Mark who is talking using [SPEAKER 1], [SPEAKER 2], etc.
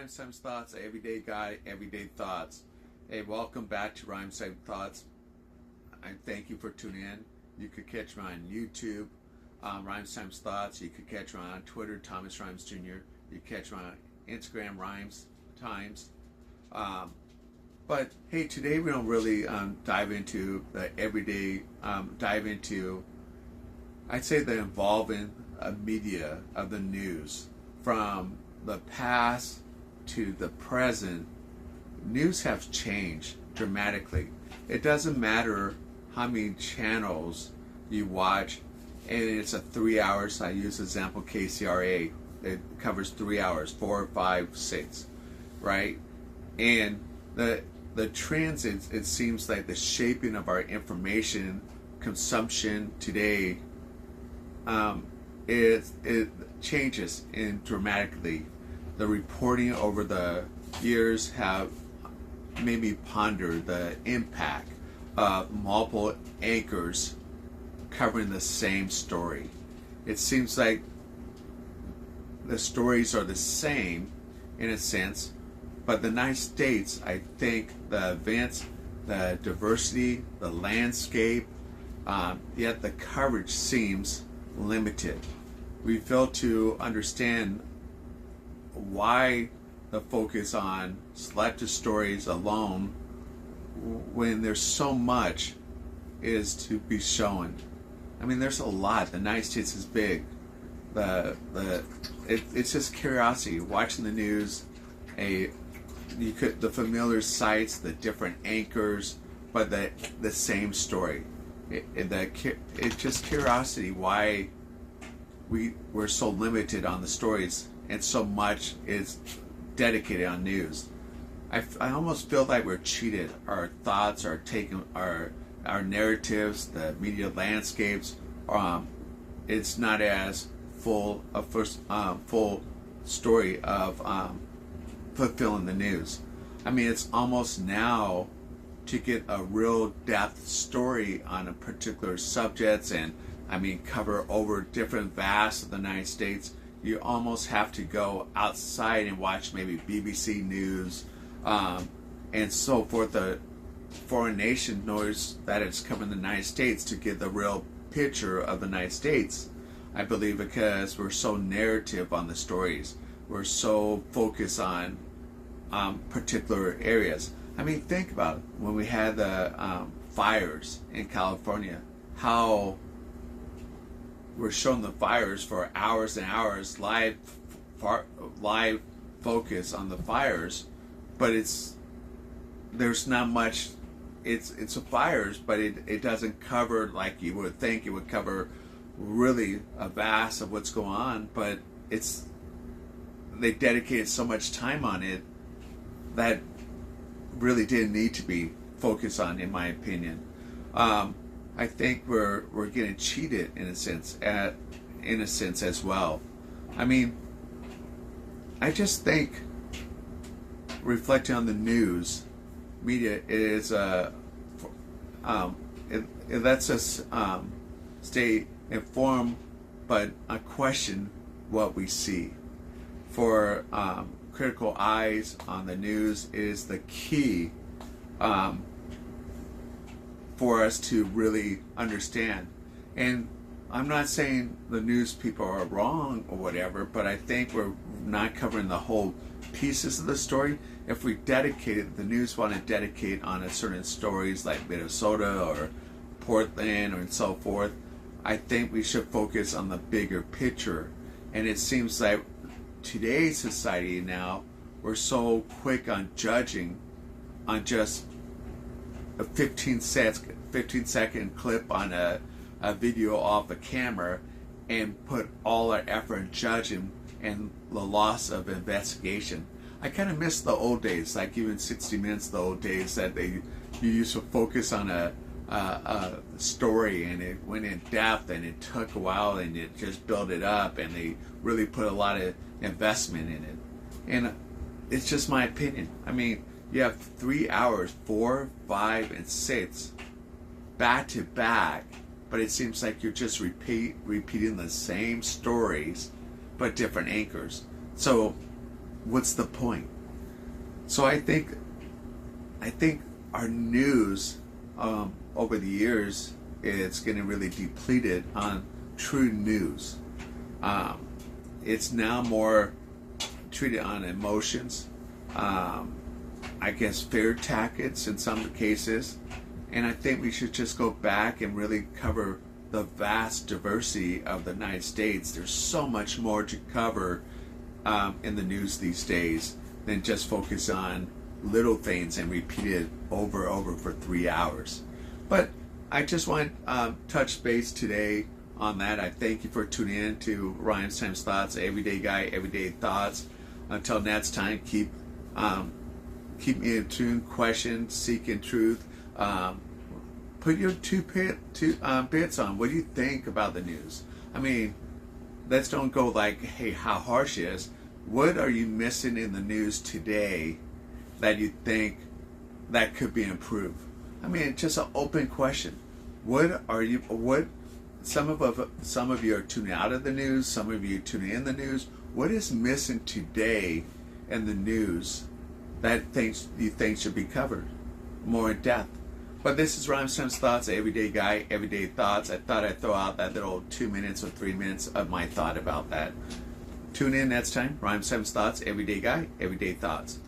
[SPEAKER 1] Rhymes Times Thoughts, everyday guy, everyday thoughts. Hey, welcome back to Rhymes Times Thoughts. I thank you for tuning in. You could catch me on YouTube, Rhymes Times Thoughts. You could catch me on Twitter, Thomas Rhymes Jr. You could catch me on Instagram, Rhymes Times. But hey, today we don't really dive into the everyday, I'd say the involving media of the news. From the past to the present, news have changed dramatically. It doesn't matter how many channels you watch, and it's a 3 hours. I use example KCRA. It covers 3 hours, 4, 5, 6, right? And the trends, it seems like the shaping of our information consumption today, it changes dramatically. The reporting over the years have made me ponder the impact of multiple anchors covering the same story. It seems like the stories are the same in a sense, but the United States, I think the events, the diversity, the landscape, yet the coverage seems limited. We fail to understand why the focus on selected stories alone when there's so much is to be shown. I mean, there's a lot. The United States is big. It's just curiosity. Watching the news, the familiar sites, the different anchors, but the same story. It's just curiosity why we're so limited on the stories and so much is dedicated on news. I almost feel like we're cheated. Our thoughts are taken, our narratives, the media landscapes. It's not as full story of fulfilling the news. I mean, it's almost now to get a real depth story on a particular subjects and cover over different vast of the United States. You almost have to go outside and watch maybe BBC News and so forth. The foreign nation knows that it's covering the United States to get the real picture of the United States. I believe because we're so narrative on the stories. We're so focused on particular areas. I mean, think about it. When we had the fires in California, how we're showing the fires for hours and hours, live focus on the fires, but there's not much. It's a fires, but it doesn't cover like you would think it would cover really a vast of what's going on. But they dedicated so much time on it that really didn't need to be focused on, in my opinion. I think we're getting cheated in a sense as well. I mean, I just think reflecting on the news media is it lets us stay informed, but question what we see. For critical eyes on the news is the key for us to really understand. And I'm not saying the news people are wrong or whatever, but I think we're not covering the whole pieces of the story. If we dedicated, the news want to dedicate on a certain stories like Minnesota or Portland or and so forth, I think we should focus on the bigger picture. And it seems like today's society now, we're so quick on judging on just a 15-second clip on a video off a camera and put all our effort in judging and the loss of investigation. I kind of miss the old days, like even 60 Minutes, the old days that you used to focus on a story and it went in depth and it took a while and it just built it up and they really put a lot of investment in it. And it's just my opinion. I mean, you have 3 hours, 4, 5, and 6 back to back, but it seems like you're just repeating the same stories but different anchors. So what's the point? So I think our news over the years, it's getting really depleted on true news. It's now more treated on emotions, I guess fear tactics in some cases, and I think we should just go back and really cover the vast diversity of the United States. There's so much more to cover in the news these days than just focus on little things and repeat it over and over for 3 hours. But I just want to touch base today on that. I thank you for tuning in to Ryan's Times Thoughts, Everyday Guy, Everyday Thoughts. Until next time, keep me in tune, question, seeking truth. Put your two bits on. What do you think about the news? I mean, let's don't go like, hey, how harsh it is. What are you missing in the news today that you think that could be improved? I mean, just an open question. Some of you are tuning out of the news, some of you tuning in the news. What is missing today in the news that you think should be covered more in depth? But this is Ryan's Times Thoughts, Everyday Guy, Everyday Thoughts. I thought I'd throw out that little 2 minutes or 3 minutes of my thought about that. Tune in next time. Ryan's Times Thoughts, Everyday Guy, Everyday Thoughts.